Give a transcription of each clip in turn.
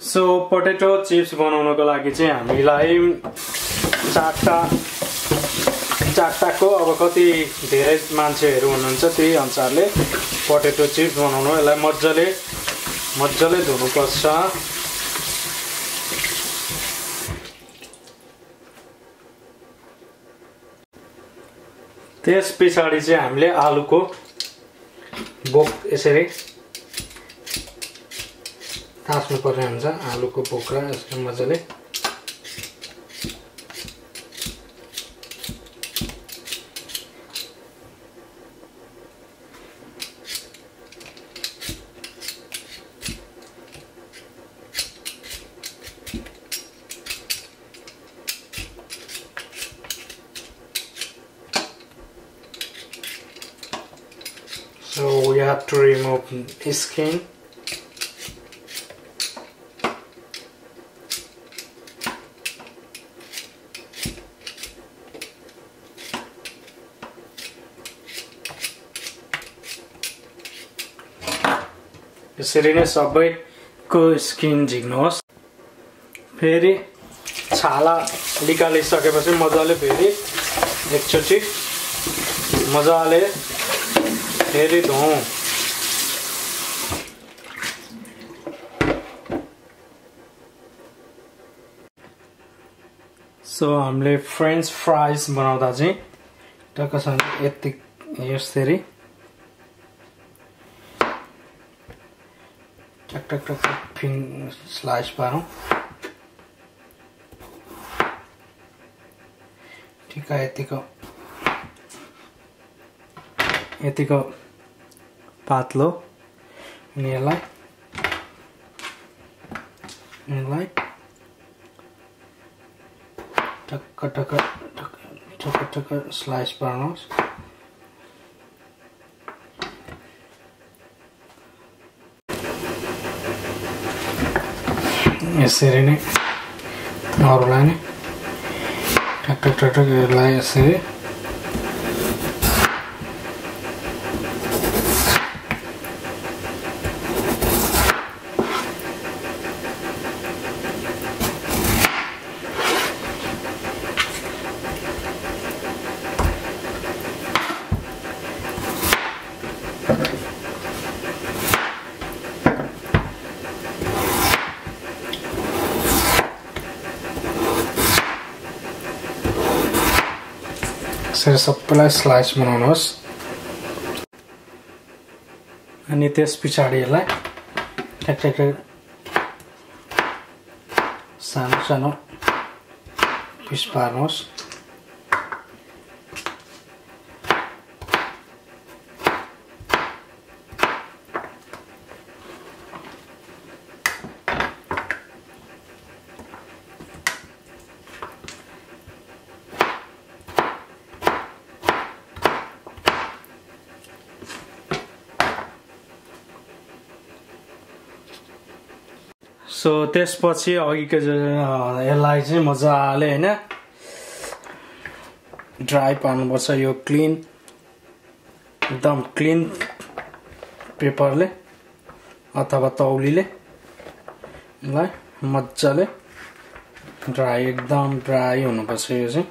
So potato chips बनाउनको लागि चाहिँ हामीलाई चारटाको अब कति धेरै मान्छेहरू हुनुहुन्छ त्यही अनुसारले पोटेटो चिप्स बनाउनु यसलाई मज्जाले धुनुपर्छ। त्यस पछाडि चाहिँ हामीले आलुको बोक यसरी तास्नु पर्ने हुन्छ। आलुको बोक्रा यसरी मजाले So we have to remove the skin. यसरी नै सबैको स्किन झिक्नुहोस्। फेरि छाला निकालिसकेपछि मजाले फेरि एकचोटि मजाले फेरि धुऊ। सो हामीले फ्रेन्च फ्राइज बनाउँदा चाहिँ टक्कसँग यति यसरी टक टक टक फिङ स्लाइस पारौँ। ठिक यतिको पातलो अनि यसलाई टक स्लाइस पार्नुहोस्। यसरी नै अरूलाई नै टक यसलाई यसरी सबैलाई स्लाइस बनाउनुहोस्। अनि त्यस पछाडि यसलाई टक सानो पिस पार्नुहोस्। सो त्यसपछि अघिको यसलाई चाहिँ मजाले हैन ड्राई पार्नुपर्छ। यो क्लीन एकदम क्लीन पेपरले अथवा तौलीले यसलाई मजाले ड्राई एकदम ड्राई हुनुपर्छ। यो चाहिँ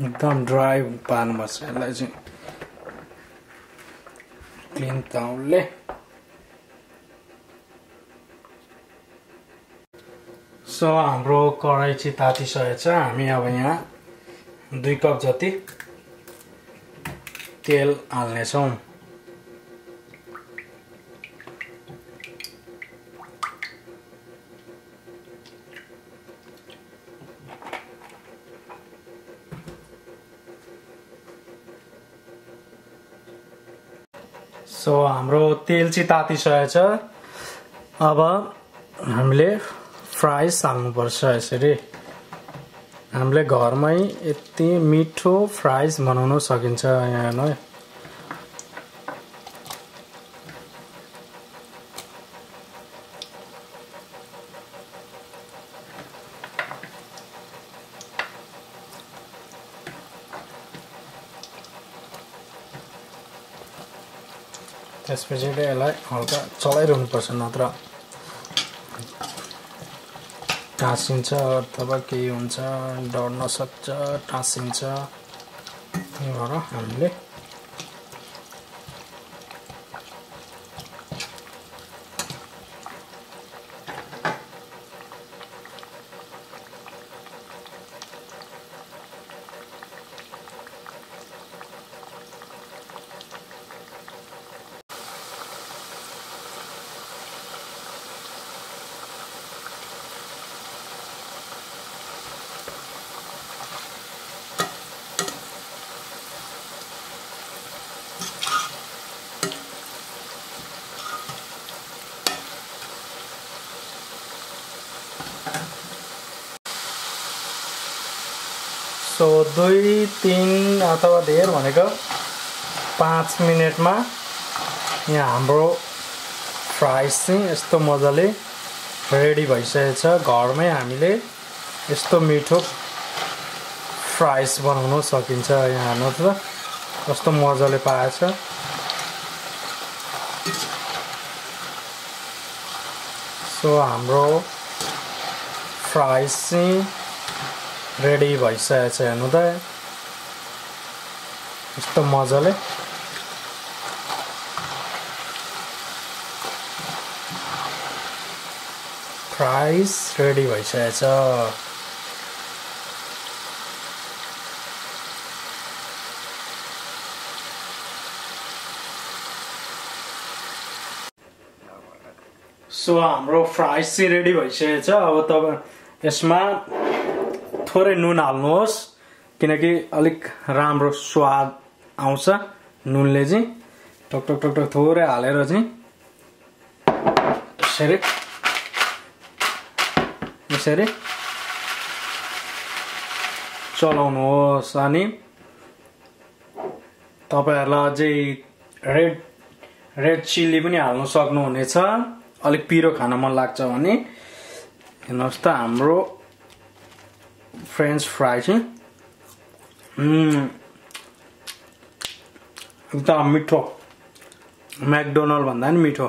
एकदम ड्राई पार्नुपर्छ यसलाई चाहिँ क्लीन तौलले। सो हाम्रो कराई चाहिँ तातिसकेको छ। हामी अब यहाँ 2 कप जति तेल हाल्नेछौँ। सो हाम्रो तेल चाहिँ तातिसकेको छ। अब हामीले फ्राइज हाल्नुपर्छ। यसरी हामीले घरमै यति मिठो फ्राइज बनाउन सकिन्छ। यहाँ त्यसपछि यसलाई हल्का चलाइरहनु पर्छ नत्र टाँसिन्छ अथवा केही हुन्छ डढ्न सक्छ टाँसिन्छ त्यही भएर हामीले सो 2-3 अथवा धेर भनेको 5 मिनेटमा यहाँ हाम्रो फ्राइज चाहिँ यस्तो मजाले रेडी भइसकेको छ। घरमै हामीले यस्तो मिठो फ्राइज बनाउन सकिन्छ। यहाँ हेर्नुहोस् त कस्तो मजाले पाएछ। सो हाम्रो फ्राइज चाहिँ रेडी भइसकेको छ। हेर्नु त यस्तो मजाले फ्राइज रेडी भइसकेको छ। सो हाम्रो फ्राइज चाहिँ रेडी भइसकेको छ। अब तपाईं यसमा थोरै नुन हाल्नुहोस् किनकि अलिक राम्रो स्वाद आउँछ नुनले चाहिँ। टक टक टक टक थोरै हालेर चाहिँ यसरी चलाउनुहोस्। अनि तपाईहरुलाई अझै रेड चिल्ली पनि हाल्न सक्नुहुनेछ अलिक पिरो खान मन लाग्छ भने। हेर्नुहोस् त हाम्रो फ्रेन्च फ्राई चाहिँ एकदम मिठो, मैकडोनल्ड भन्दा पनि मिठो।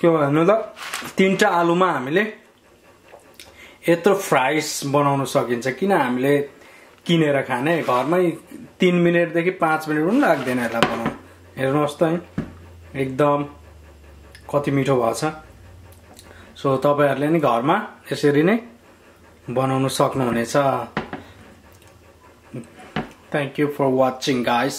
के भन्नु त 3टा आलुमा हामीले यत्रो फ्राइज बनाउन सकिन्छ। किन हामीले किनेर खाने, घरमै 3 मिनेटदेखि 5 मिनेट पनि लाग्दैन यसलाई बनाउन। हेर्नुहोस् त एकदम कति मिठो भएछ। सो तपाईहरुले नि घरमा यसरी नै बनाउन सक्नुहुनेछ। Thank you for watching, guys.